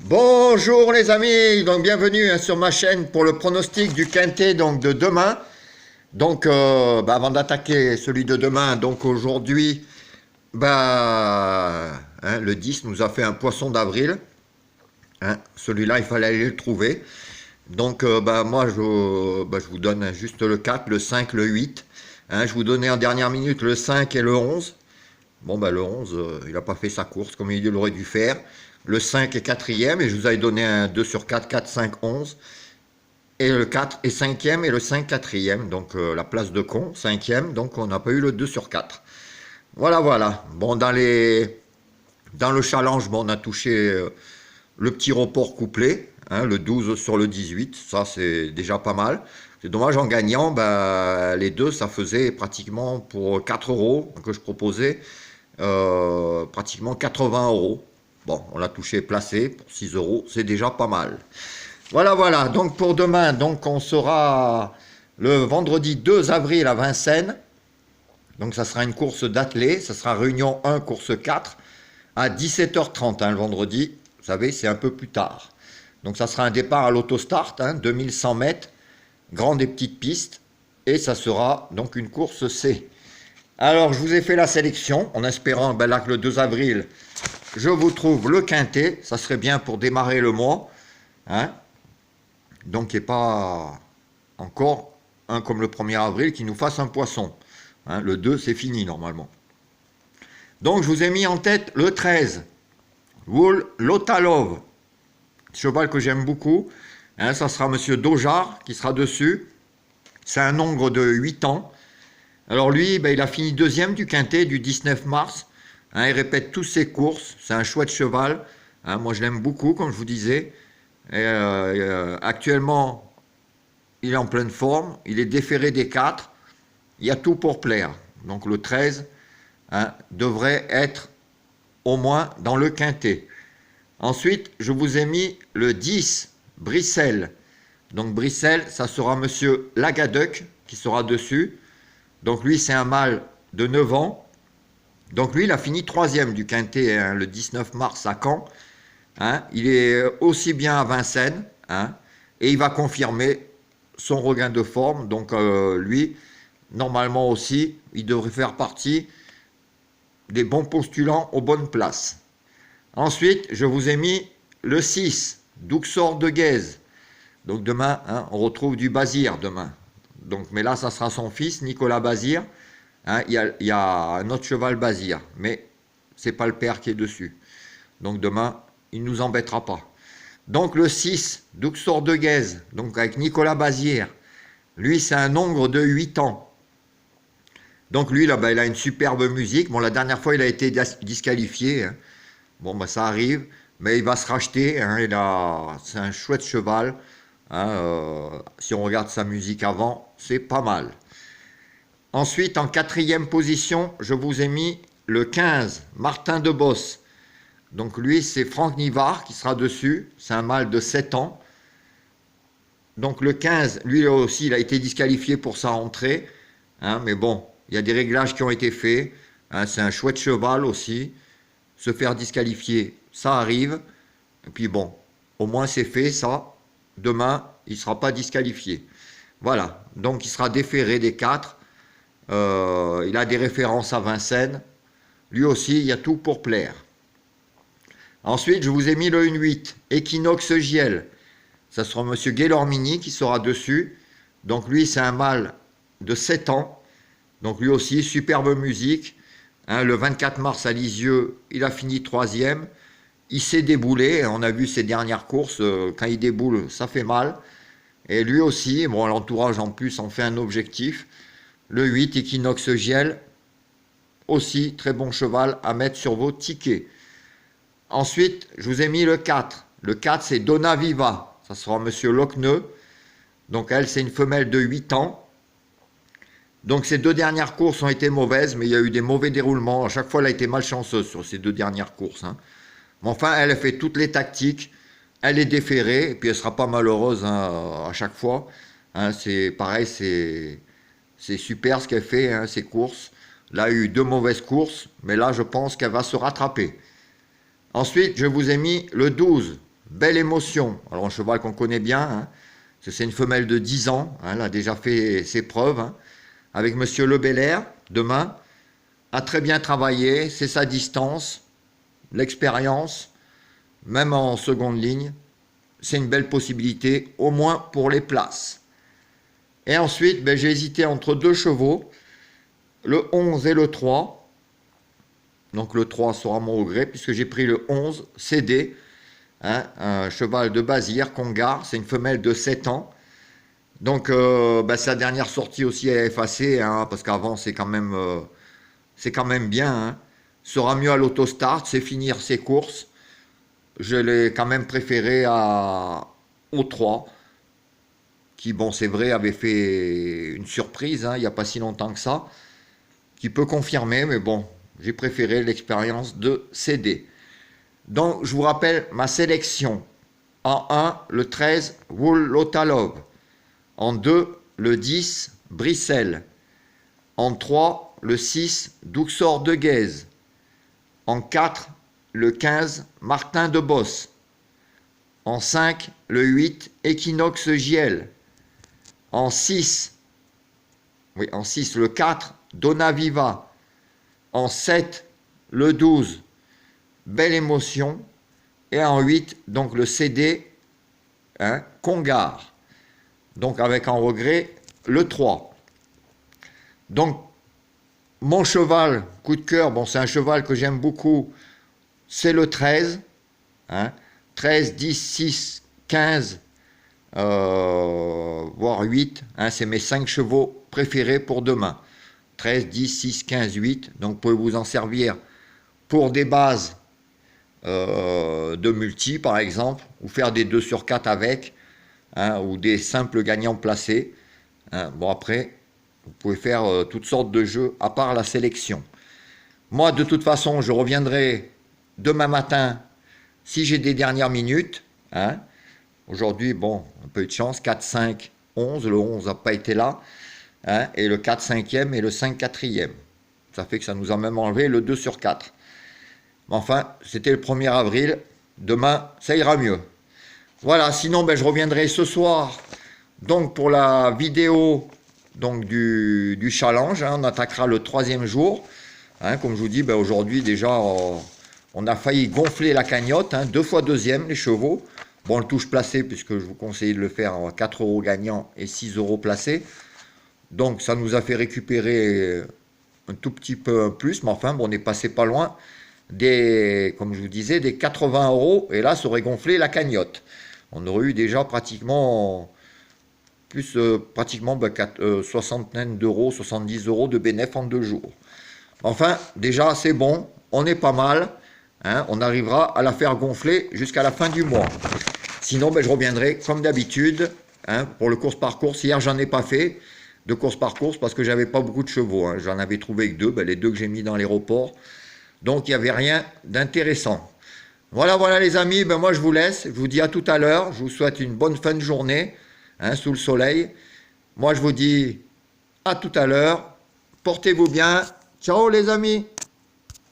Bonjour les amis, donc bienvenue sur ma chaîne pour le pronostic du quintet donc de demain. Donc avant d'attaquer celui de demain, donc aujourd'hui, le 10 nous a fait un poisson d'avril. Celui-là, il fallait aller le trouver. Donc moi je vous donne juste le 4, le 5, le 8. Je vous donnais en dernière minute le 5 et le 11. Bon, le 11, il n'a pas fait sa course comme il aurait dû faire. Le 5 est quatrième et je vous avais donné un 2 sur 4, 4, 5, 11. Et le 4 est cinquième et le 5 quatrième. Donc la place de con, cinquième. Donc on n'a pas eu le 2 sur 4. Voilà. Bon, dans le challenge, on a touché le petit report couplé, le 12 sur le 18. Ça, c'est déjà pas mal. C'est dommage, en gagnant, les deux, ça faisait pratiquement pour 4 euros que je proposais. Pratiquement 80 euros. Bon, on l'a touché placé pour 6 euros, c'est déjà pas mal. Voilà. Donc pour demain, donc on sera le vendredi 2 avril à Vincennes. Donc ça sera une course d'athlée, ça sera réunion 1, course 4 à 17h30 le vendredi. Vous savez, c'est un peu plus tard. Donc ça sera un départ à l'autostart, 2100 mètres, grande et petite piste. Et ça sera donc une course C. Alors, je vous ai fait la sélection en espérant là, que le 2 avril, je vous trouve le quintet. Ça serait bien pour démarrer le mois. Donc, il n'y ait pas encore un comme le 1er avril qui nous fasse un poisson. Le 2, c'est fini normalement. Donc, je vous ai mis en tête le 13. Wool Lotalov. Cheval que j'aime beaucoup. Ça sera Monsieur Dojar qui sera dessus. C'est un nombre de 8 ans. Alors lui, il a fini deuxième du quintet du 19 mars. Il répète toutes ses courses. C'est un chouette cheval. Moi, je l'aime beaucoup, comme je vous disais. Et, actuellement, il est en pleine forme. Il est déféré des 4. Il y a tout pour plaire. Donc le 13 devrait être au moins dans le quintet. Ensuite, je vous ai mis le 10, Brissel. Donc Brissel, ça sera Monsieur Lagadec qui sera dessus. Donc lui, c'est un mâle de 9 ans. Donc lui, il a fini troisième du quintet le 19 mars à Caen. Il est aussi bien à Vincennes. Et il va confirmer son regain de forme. Donc lui, normalement aussi, il devrait faire partie des bons postulants aux bonnes places. Ensuite, je vous ai mis le 6, Douxor de Guèze. Donc demain, on retrouve du Bazir demain. Donc, mais là, ça sera son fils, Nicolas Bazir. Il y a un autre cheval Bazir, mais c'est pas le père qui est dessus. Donc demain, il ne nous embêtera pas. Donc le 6, Douxor de Guèze, donc avec Nicolas Bazir. Lui, c'est un nombre de 8 ans. Donc lui, là, il a une superbe musique. Bon, la dernière fois, il a été disqualifié. Bon, ça arrive, mais il va se racheter. C'est un chouette cheval. Si on regarde sa musique avant, c'est pas mal. Ensuite, en quatrième position, je vous ai mis le 15, Martin de Boss. Donc lui, c'est Franck Nivard qui sera dessus. C'est un mâle de 7 ans. Donc le 15, lui aussi, il a été disqualifié pour sa rentrée. Mais bon, il y a des réglages qui ont été faits. C'est un chouette cheval aussi. Se faire disqualifier, ça arrive. Et puis bon, au moins c'est fait, ça. Demain, il ne sera pas disqualifié. Voilà, donc il sera déféré des 4. Il a des références à Vincennes. Lui aussi, il y a tout pour plaire. Ensuite, je vous ai mis le 1-8, Equinox Giel. Ça sera M. Guélormini qui sera dessus. Donc lui, c'est un mâle de 7 ans. Donc lui aussi, superbe musique. Le 24 mars à Lisieux, il a fini troisième. Il s'est déboulé. On a vu ses dernières courses. Quand il déboule, ça fait mal. Et lui aussi, bon, l'entourage en plus en fait un objectif. Le 8, Equinox Giel, aussi très bon cheval à mettre sur vos tickets. Ensuite, je vous ai mis le 4. Le 4, c'est Donna Viva. Ça sera Monsieur Lochneux. Donc elle, c'est une femelle de 8 ans. Donc ces deux dernières courses ont été mauvaises, mais il y a eu des mauvais déroulements. À chaque fois, elle a été malchanceuse sur ces deux dernières courses. Mais enfin, elle a fait toutes les tactiques. Elle est déférée, et puis elle ne sera pas malheureuse à chaque fois. C'est pareil, c'est super ce qu'elle fait, ces courses. Là, il y a eu 2 mauvaises courses, mais là, je pense qu'elle va se rattraper. Ensuite, je vous ai mis le 12, Belle Émotion. Alors un cheval qu'on connaît bien, hein. C'est une femelle de 10 ans, hein, elle a déjà fait ses preuves, hein, avec Monsieur Le Belair, demain, a très bien travaillé, c'est sa distance, l'expérience, même en seconde ligne, c'est une belle possibilité, au moins pour les places. Et ensuite, ben, j'ai hésité entre deux chevaux, le 11 et le 3. Donc le 3 sera mon regret, puisque j'ai pris le 11, CD, hein, un cheval de Bazir, Congar, c'est une femelle de 7 ans. Donc ben, sa dernière sortie aussi est effacée, hein, parce qu'avant c'est quand même bien. Hein. Sera mieux à l'autostart, c'est finir ses courses. Je l'ai quand même préféré au 3, qui, bon, c'est vrai, avait fait une surprise, hein, il n'y a pas si longtemps que ça, qui peut confirmer, mais bon, j'ai préféré l'expérience de CD. Donc, je vous rappelle ma sélection. En 1, le 13, Wool Lotalov. En 2, le 10, Brissel. En 3, le 6, Douxor de Guèze. En 4, le 15, Martin de Boss. En 5, le 8, Equinox JL. En 6, le 4, Donna Viva. En 7, le 12, Belle Émotion. Et en 8, donc le CD, hein, Congar. Donc avec en regret, le 3. Donc, mon cheval, coup de cœur, bon, c'est un cheval que j'aime beaucoup, c'est le 13. Hein, 13, 10, 6, 15, voire 8. Hein, c'est mes 5 chevaux préférés pour demain. 13, 10, 6, 15, 8. Donc, vous pouvez vous en servir pour des bases de multi, par exemple, ou faire des 2 sur 4 avec, hein, ou des simples gagnants placés. Hein, bon, après, vous pouvez faire toutes sortes de jeux, à part la sélection. Moi, de toute façon, je reviendrai demain matin si j'ai des dernières minutes. Hein. Aujourd'hui, bon, un peu de chance, 4, 5, 11. Le 11 n'a pas été là. Hein, et le 4, 5e et le 5, 4e. Ça fait que ça nous a même enlevé le 2 sur 4. Mais enfin, c'était le 1er avril. Demain, ça ira mieux. Voilà, sinon, ben, je reviendrai ce soir donc pour la vidéo donc, du challenge. Hein, on attaquera le 3e jour. Hein, comme je vous dis, ben, aujourd'hui, déjà, on a failli gonfler la cagnotte. Hein, 2 fois 2e, les chevaux. Bon, le touche placé, puisque je vous conseille de le faire en 4 € gagnants et 6 € placés. Donc, ça nous a fait récupérer un tout petit peu plus. Mais enfin, bon, on est passé pas loin comme je vous disais, des 80 €. Et là, ça aurait gonflé la cagnotte. On aurait eu déjà pratiquement... soixantaine d'euros, 70 € de bénéfice en 2 jours. Enfin, déjà, c'est bon, on est pas mal, hein, on arrivera à la faire gonfler jusqu'à la fin du mois. Sinon, ben, je reviendrai comme d'habitude, hein, pour le course par course. Hier, j'en ai pas fait de course par course parce que j'avais pas beaucoup de chevaux. Hein. J'en avais trouvé que 2, ben, les 2 que j'ai mis dans l'aéroport. Donc, il n'y avait rien d'intéressant. Voilà les amis, ben, moi je vous laisse, je vous dis à tout à l'heure, je vous souhaite une bonne fin de journée. Hein, sous le soleil. Moi, je vous dis à tout à l'heure. Portez-vous bien. Ciao les amis.